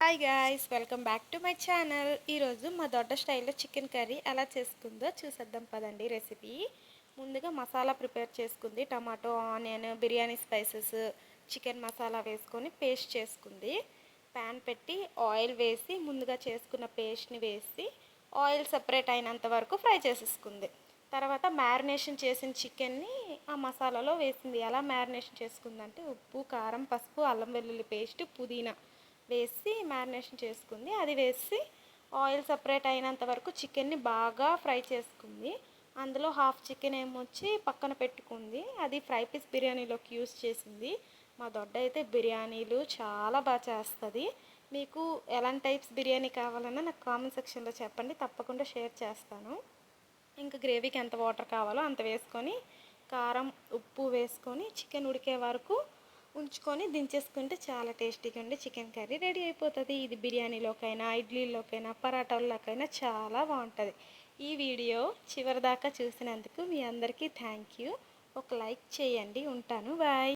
Hi guys, welcome back to my channel. ఈరోజు మా దొడ్డ స్టైల్లో చికెన్ కర్రీ ఎలా చేసుకుందో చూసేద్దాం పదండి. రెసిపీ ముందుగా మసాలా ప్రిపేర్ చేసుకుంది. Tomato, onion, biryani spices, chicken masala వేసుకొని పేస్ట్ చేసుకుంది. ప్యాన్ పెట్టి ఆయిల్ వేసి ముందుగా చేసుకున్న పేస్ట్ని వేసి ఆయిల్ సపరేట్ అయినంత వరకు ఫ్రై చేసేసుకుంది. తర్వాత మ్యారినేషన్ చేసిన చికెన్ని ఆ మసాలాలో వేసింది. ఎలా మ్యారినేషన్ చేసుకుందంటే ఉప్పు, కారం, పసుపు, అల్లం వెల్లుల్లి పేస్ట్, పుదీనా వేసి మ్యారినేషన్ చేసుకుంది. అది వేసి ఆయిల్ సపరేట్ అయినంత వరకు చికెన్ని బాగా ఫ్రై చేసుకుంది. అందులో హాఫ్ చికెన్ ఏమొచ్చి పక్కన పెట్టుకుంది. అది ఫ్రై పీస్ బిర్యానీలోకి యూస్ చేసింది. మా దొడ్డ అయితే బిర్యానీలు చాలా బాగా చేస్తుంది. మీకు ఎలాంటి టైప్స్ బిర్యానీ కావాలన్నా నాకు కామెంట్ సెక్షన్లో చెప్పండి, తప్పకుండా షేర్ చేస్తాను. ఇంకా గ్రేవీకి ఎంత వాటర్ కావాలో అంత వేసుకొని కారం, ఉప్పు వేసుకొని చికెన్ ఉడికే వరకు ఉంచుకొని దించేసుకుంటే చాలా టేస్టీగా ఉండి చికెన్ కర్రీ రెడీ అయిపోతుంది. ఇది బిర్యానీలోకైనా, ఇడ్లీలోకైనా, పరాటాల్లోకైనా చాలా బాగుంటుంది. ఈ వీడియో చివరిదాకా చూసినందుకు మీ అందరికీ థ్యాంక్ యూ. ఒక లైక్ చేయండి. ఉంటాను. బాయ్.